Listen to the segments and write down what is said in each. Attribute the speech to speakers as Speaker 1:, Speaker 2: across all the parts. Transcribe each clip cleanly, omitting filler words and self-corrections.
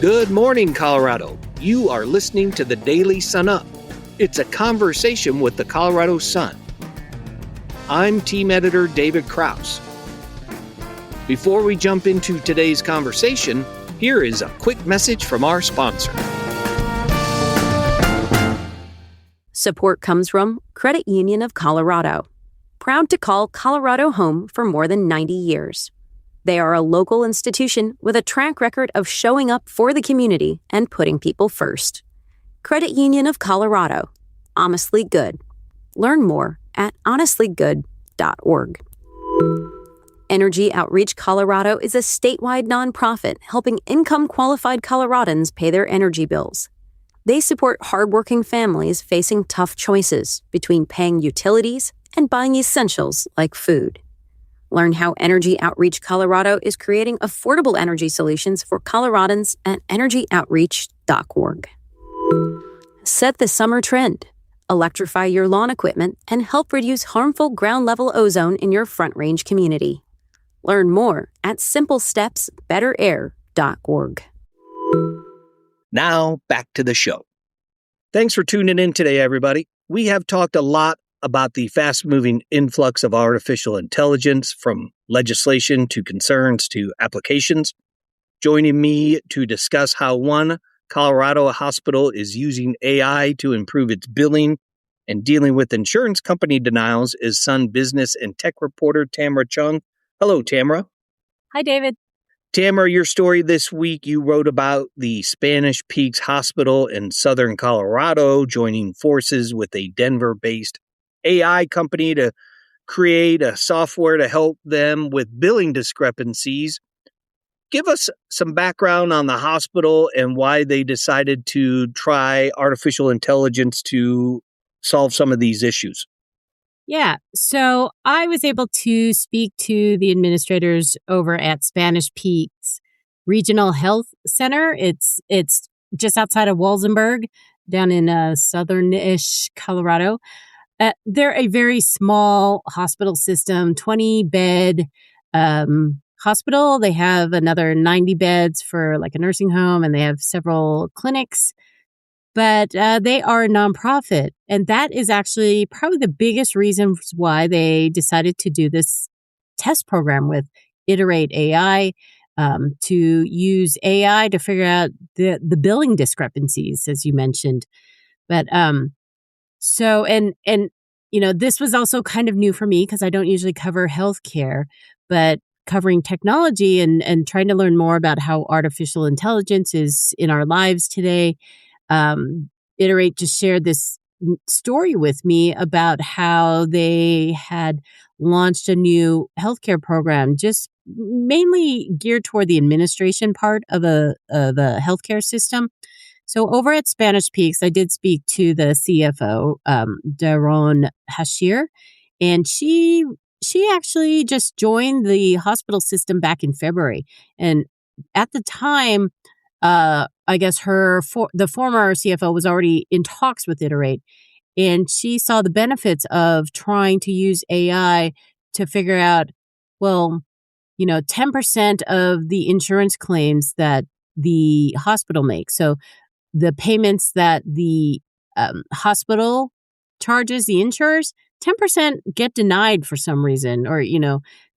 Speaker 1: Good morning, Colorado. You are listening to the Daily Sun Up. It's a conversation with the Colorado Sun. I'm team editor David Krause. Before we jump into today's conversation, here is a quick message from our sponsor.
Speaker 2: Support comes from Credit Union of Colorado, proud to call Colorado home for more than 90 years. They are a local institution with a track record of showing up for the community and putting people first. Credit Union of Colorado. Honestly good. Learn more at honestlygood.org. Energy Outreach Colorado is a statewide nonprofit helping income-qualified Coloradans pay their energy bills. They support hardworking families facing tough choices between paying utilities and buying essentials like food. Learn how Energy Outreach Colorado is creating affordable energy solutions for Coloradans at energyoutreach.org. Set the summer trend. Electrify your lawn equipment and help reduce harmful ground-level ozone in your Front Range community. Learn more at simplestepsbetterair.org.
Speaker 1: Now, back to the show. Thanks for tuning in today, everybody. We have talked a lot about the fast-moving influx of artificial intelligence, from legislation to concerns to applications. Joining me to discuss how one Colorado hospital is using AI to improve its billing and dealing with insurance company denials is Sun business and tech reporter Tamara Chuang. Hello, Tamara.
Speaker 3: Hi, David.
Speaker 1: Tamara, your story this week, you wrote about the Spanish Peaks Hospital in southern Colorado joining forces with a Denver-based AI company to create a software to help them with billing discrepancies. Give us some background on the hospital and why they decided to try artificial intelligence to solve some of these issues.
Speaker 3: Yeah, so I was able to speak to the administrators over at Spanish Peaks Regional Health Center. It's just outside of Walsenburg, down in southern-ish Colorado. They're a very small hospital system, 20-bed hospital. They have another 90 beds for like a nursing home, and they have several clinics. But they are a nonprofit, and that is actually probably the biggest reason why they decided to do this test program with Iterate AI, to use AI to figure out the billing discrepancies, as you mentioned. But so, this was also kind of new for me because I don't usually cover healthcare, but covering technology and trying to learn more about how artificial intelligence is in our lives today. Iterate just shared this story with me about how they had launched a new healthcare program, just mainly geared toward the administration part of a healthcare system. So over at Spanish Peaks, I did speak to the CFO, Daron Hashir, and she actually just joined the hospital system back in February. And at the time, I guess the former CFO was already in talks with Iterate, and she saw the benefits of trying to use AI to figure out, 10% of the insurance claims that the hospital makes. So the payments that the hospital charges the insurers, 10% get denied for some reason, or,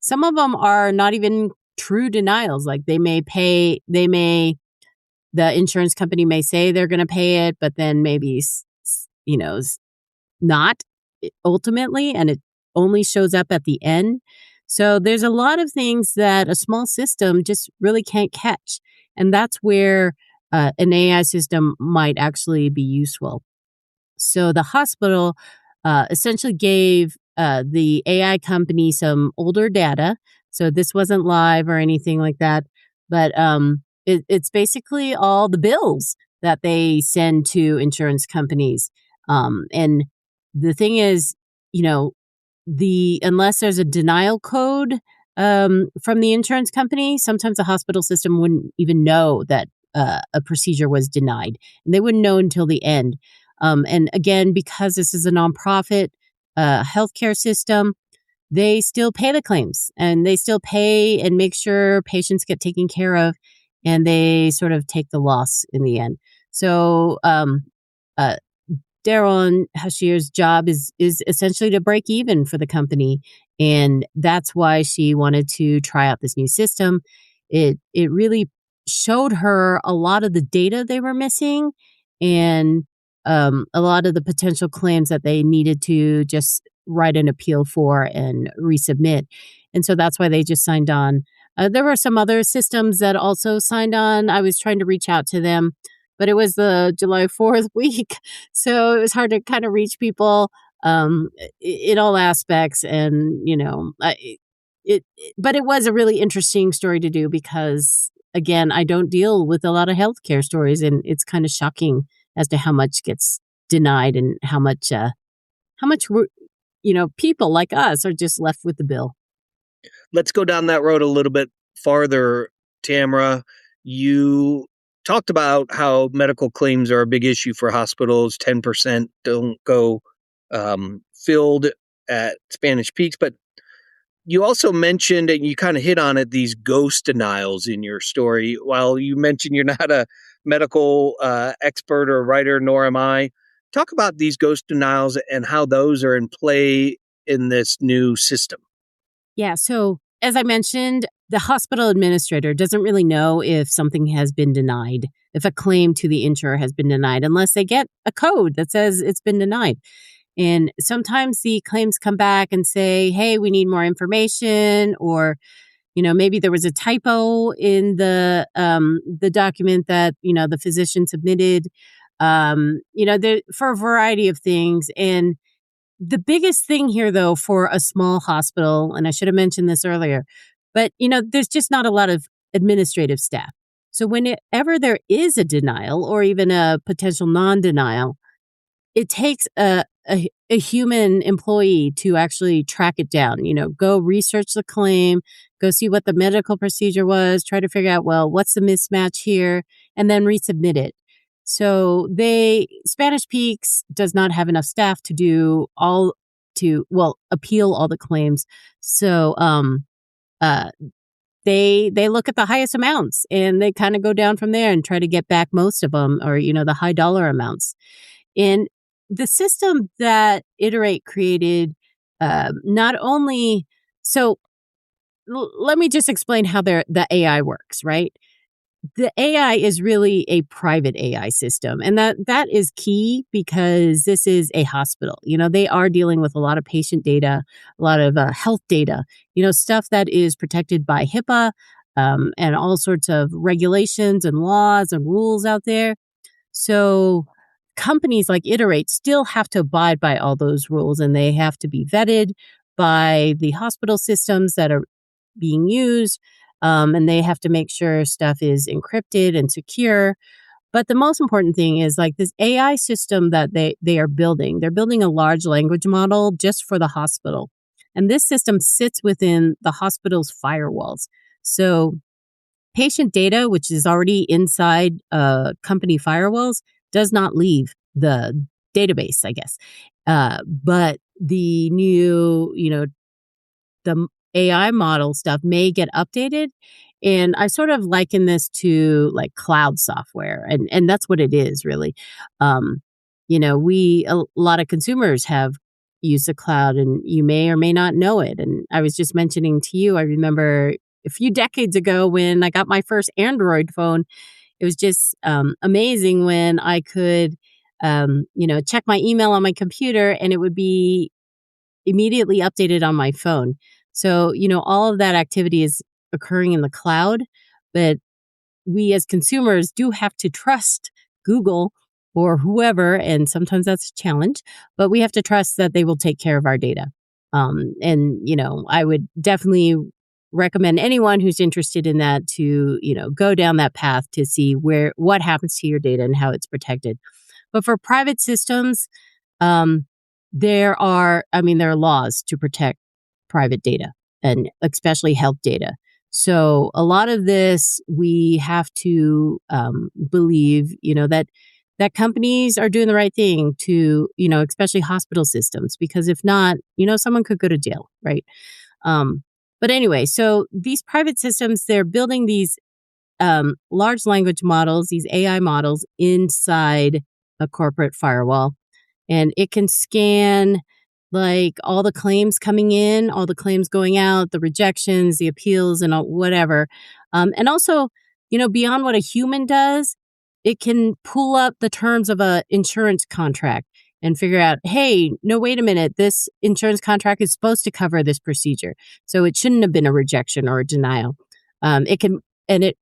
Speaker 3: some of them are not even true denials. Like the insurance company may say they're going to pay it, but then maybe, not ultimately, and it only shows up at the end. So there's a lot of things that a small system just really can't catch. And that's where an AI system might actually be useful. So the hospital essentially gave the AI company some older data. So this wasn't live or anything like that, but it's basically all the bills that they send to insurance companies. And the thing is, unless there's a denial code from the insurance company, sometimes the hospital system wouldn't even know that a procedure was denied, and they wouldn't know until the end. And again, because this is a nonprofit healthcare system, they still pay the claims, and they still pay and make sure patients get taken care of. and they sort of take the loss in the end. So uh, Daryl Hashir's job is essentially to break even for the company, and that's why she wanted to try out this new system. It really showed her a lot of the data they were missing, and a lot of the potential claims that they needed to just write an appeal for and resubmit. And so that's why they just signed on. There were some other systems that also signed on. I was trying to reach out to them, but it was the July 4th week. So it was hard to kind of reach people in all aspects. And, but it was a really interesting story to do because, again, I don't deal with a lot of healthcare stories, and it's kind of shocking as to how much gets denied and how much people like us are just left with the bill.
Speaker 1: Let's go down that road a little bit farther, Tamara. You talked about how medical claims are a big issue for hospitals. 10% don't go filled at Spanish Peaks, but you also mentioned, and you kind of hit on it, these ghost denials in your story. While you mentioned you're not a medical expert or writer, nor am I, talk about these ghost denials and how those are in play in this new system.
Speaker 3: Yeah. So as I mentioned, the hospital administrator doesn't really know if something has been denied, if a claim to the insurer has been denied, unless they get a code that says it's been denied. And sometimes the claims come back and say, hey, we need more information, or, maybe there was a typo in the document that, the physician submitted, for a variety of things. And the biggest thing here, though, for a small hospital, and I should have mentioned this earlier, but, there's just not a lot of administrative staff. So whenever there is a denial or even a potential non-denial, it takes a human employee to actually track it down, go research the claim, go see what the medical procedure was, try to figure out, well, what's the mismatch here, and then resubmit it. So Spanish Peaks does not have enough staff to appeal all the claims. So, they look at the highest amounts and they kind of go down from there and try to get back most of them, or, the high dollar amounts. And the system that Iterate created, not only, so let me just explain how the AI works, right? The AI is really a private AI system. And that is key because this is a hospital. They are dealing with a lot of patient data, a lot of health data, stuff that is protected by HIPAA, and all sorts of regulations and laws and rules out there. So companies like Iterate still have to abide by all those rules, and they have to be vetted by the hospital systems that are being used. And they have to make sure stuff is encrypted and secure. But the most important thing is like this AI system that they are building. They're building a large language model just for the hospital. And this system sits within the hospital's firewalls. So patient data, which is already inside company firewalls, does not leave the database, I guess. But the new, the AI model stuff may get updated. And I sort of liken this to like cloud software. And that's what it is really. A lot of consumers have used the cloud, and you may or may not know it. And I was just mentioning to you, I remember a few decades ago when I got my first Android phone, it was just amazing when I could, check my email on my computer and it would be immediately updated on my phone. So, all of that activity is occurring in the cloud, but we as consumers do have to trust Google or whoever, and sometimes that's a challenge, but we have to trust that they will take care of our data. I would definitely recommend anyone who's interested in that to, go down that path to see what happens to your data and how it's protected. But for private systems, there are laws to protect private data and especially health data. So a lot of this we have to believe, that companies are doing the right thing to, especially hospital systems, because if not, someone could go to jail, right? But anyway, so these private systems, they're building these large language models, these AI models inside a corporate firewall. And it can scan like all the claims coming in, all the claims going out, the rejections, the appeals, and whatever. And also, beyond what a human does, it can pull up the terms of a insurance contract and figure out, hey, no, wait a minute, this insurance contract is supposed to cover this procedure, so it shouldn't have been a rejection or a denial. It can, and it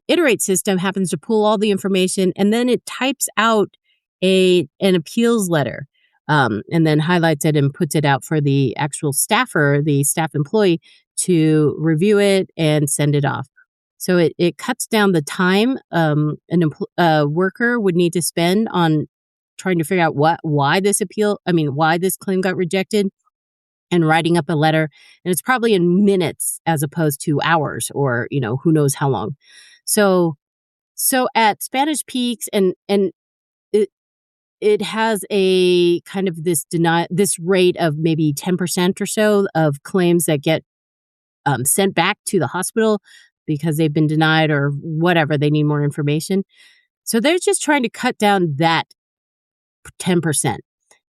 Speaker 3: iterate system happens to pull all the information, and then it types out an appeals letter, and then highlights it and puts it out for the actual staffer, the staff employee, to review it and send it off. So it cuts down the time a worker would need to spend on trying to figure out why this claim got rejected, and writing up a letter. And it's probably in minutes as opposed to hours or, who knows how long. So at Spanish Peaks, and it has a kind of this rate of maybe 10% or so of claims that get sent back to the hospital because they've been denied or whatever, they need more information. So they're just trying to cut down that 10%.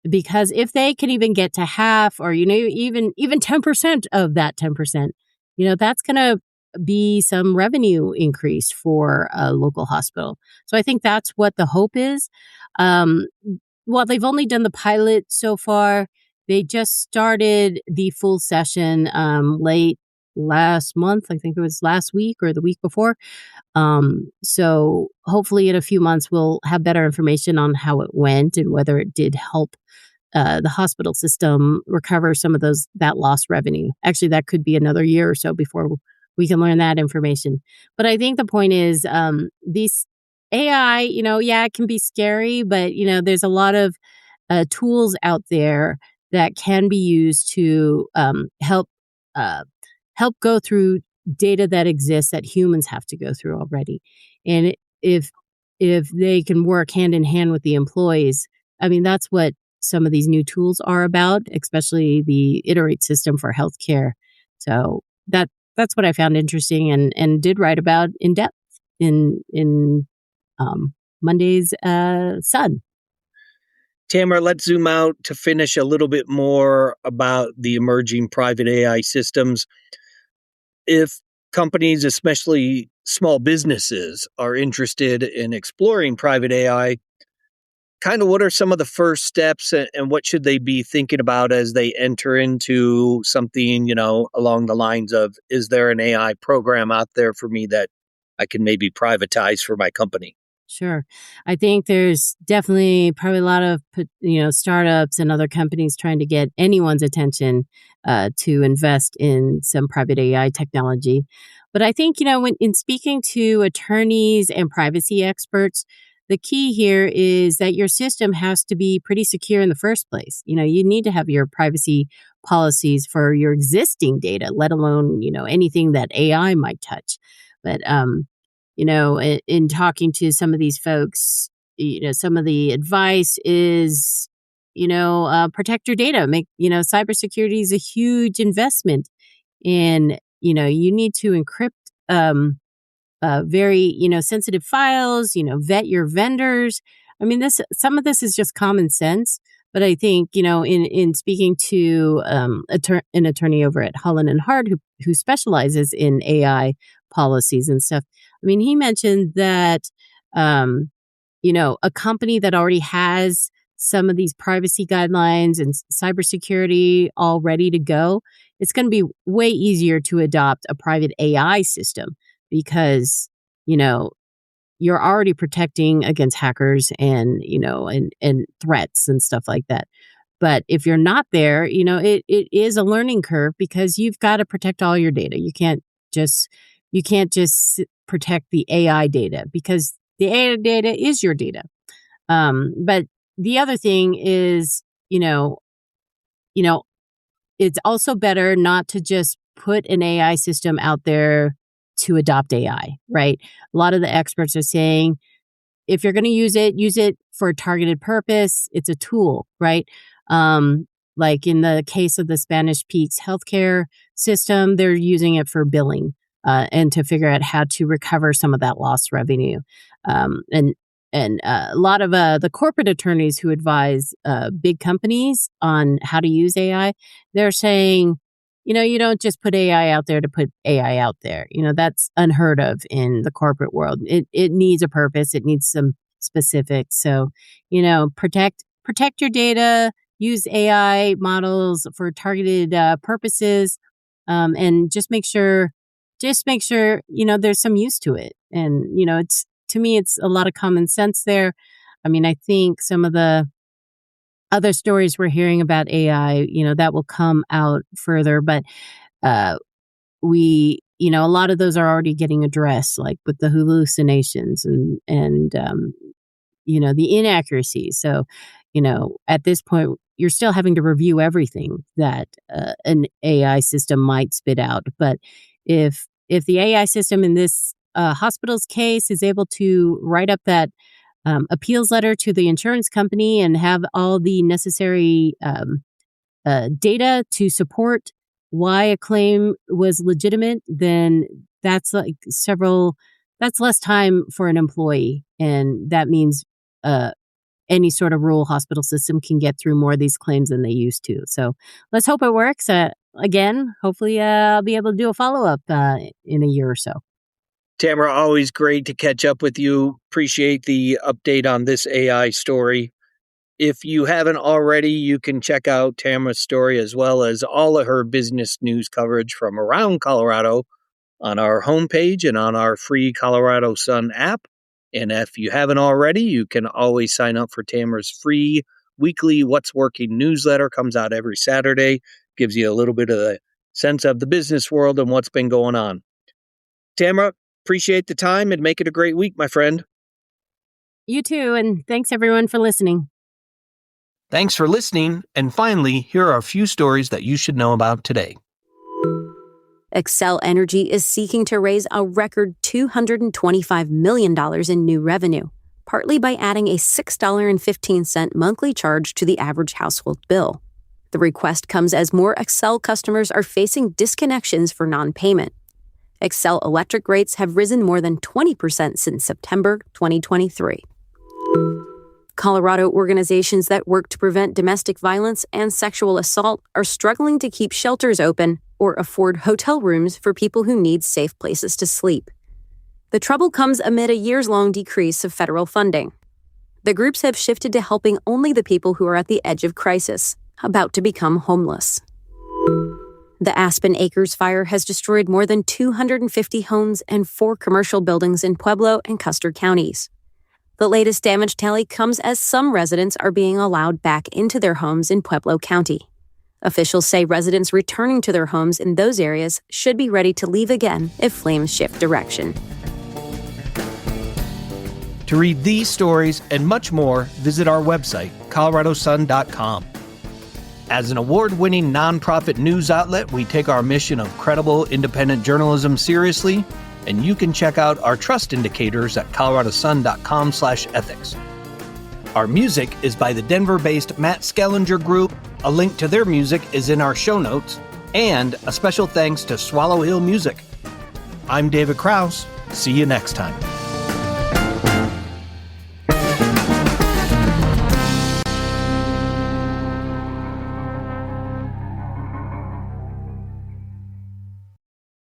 Speaker 3: Because if they can even get to half or, even 10% of that 10%, that's going to be some revenue increase for a local hospital. So I think that's what the hope is. Well, they've only done the pilot so far. They just started the full session late last month. I think it was last week or the week before. So hopefully in a few months, we'll have better information on how it went and whether it did help the hospital system recover some of that lost revenue. Actually, that could be another year or so before we can learn that information. But I think the point is these AI, it can be scary, but, there's a lot of tools out there that can be used to help go through data that exists that humans have to go through already. And if they can work hand in hand with the employees, that's what some of these new tools are about, especially the iterate system for healthcare. So that's what I found interesting and did write about in depth in Monday's Sun.
Speaker 1: Tamara, let's zoom out to finish a little bit more about the emerging private AI systems. If companies, especially small businesses, are interested in exploring private AI, kind of what are some of the first steps and what should they be thinking about as they enter into something, along the lines of, is there an AI program out there for me that I can maybe privatize for my company?
Speaker 3: Sure. I think there's definitely probably a lot of, startups and other companies trying to get anyone's attention to invest in some private AI technology. But I think, when in speaking to attorneys and privacy experts, the key here is that your system has to be pretty secure in the first place. You need to have your privacy policies for your existing data, let alone, anything that AI might touch. But, in talking to some of these folks, some of the advice is, protect your data. Cybersecurity is a huge investment. And, you need to encrypt very, sensitive files, vet your vendors. Some of this is just common sense, but I think, in speaking to an attorney over at Holland and Hart who specializes in AI policies and stuff, he mentioned that, a company that already has some of these privacy guidelines and cybersecurity all ready to go, it's going to be way easier to adopt a private AI system because, you're already protecting against hackers and threats and stuff like that. But if you're not there, it is a learning curve because you've got to protect all your data. You can't just protect the AI data because the AI data is your data. But the other thing is, it's also better not to just put an AI system out there to adopt AI, right? A lot of the experts are saying, if you're going to use it for a targeted purpose. It's a tool, right? Like in the case of the Spanish Peaks healthcare system, they're using it for billing. and to figure out how to recover some of that lost revenue. And a lot of the corporate attorneys who advise big companies on how to use AI, they're saying, you don't just put AI out there to put AI out there. That's unheard of in the corporate world. It needs a purpose. It needs some specifics. So, protect your data, use AI models for targeted purposes, and just make sure, there's some use to it. And, to me, it's a lot of common sense there. I mean, I think some of the other stories we're hearing about AI, that will come out further, but a lot of those are already getting addressed, like with the hallucinations and the inaccuracies. So, at this point, you're still having to review everything that an AI system might spit out. But if the AI system in this hospital's case is able to write up that appeals letter to the insurance company and have all the necessary data to support why a claim was legitimate, then that's less time for an employee. And that means any sort of rural hospital system can get through more of these claims than they used to. So let's hope it works. Again, hopefully I'll be able to do a follow-up in a year or so.
Speaker 1: Tamara, always great to catch up with you. Appreciate the update on this AI story. If you haven't already, you can check out Tamara's story as well as all of her business news coverage from around Colorado on our homepage and on our free Colorado Sun app. And if you haven't already, you can always sign up for Tamara's free weekly What's Working newsletter. Comes out every Saturday. Gives you a little bit of a sense of the business world and what's been going on. Tamara, appreciate the time and make it a great week, my friend.
Speaker 3: You too, and thanks everyone for listening.
Speaker 1: Thanks for listening, and finally, here are a few stories that you should know about today.
Speaker 2: Xcel Energy is seeking to raise a record $225 million in new revenue, partly by adding a $6.15 monthly charge to the average household bill. The request comes as more Xcel customers are facing disconnections for non-payment. Xcel electric rates have risen more than 20% since September 2023. Colorado organizations that work to prevent domestic violence and sexual assault are struggling to keep shelters open or afford hotel rooms for people who need safe places to sleep. The trouble comes amid a years-long decrease of federal funding. The groups have shifted to helping only the people who are at the edge of crisis, about to become homeless. The Aspen Acres fire has destroyed more than 250 homes and 4 commercial buildings in Pueblo and Custer counties. The latest damage tally comes as some residents are being allowed back into their homes in Pueblo County. Officials say residents returning to their homes in those areas should be ready to leave again if flames shift direction.
Speaker 1: To read these stories and much more, visit our website, coloradosun.com. As an award-winning nonprofit news outlet, we take our mission of credible, independent journalism seriously, and you can check out our trust indicators at coloradosun.com/ethics. Our music is by the Denver-based Matt Skellinger Group. A link to their music is in our show notes, and a special thanks to Swallow Hill Music. I'm David Krause. See you next time.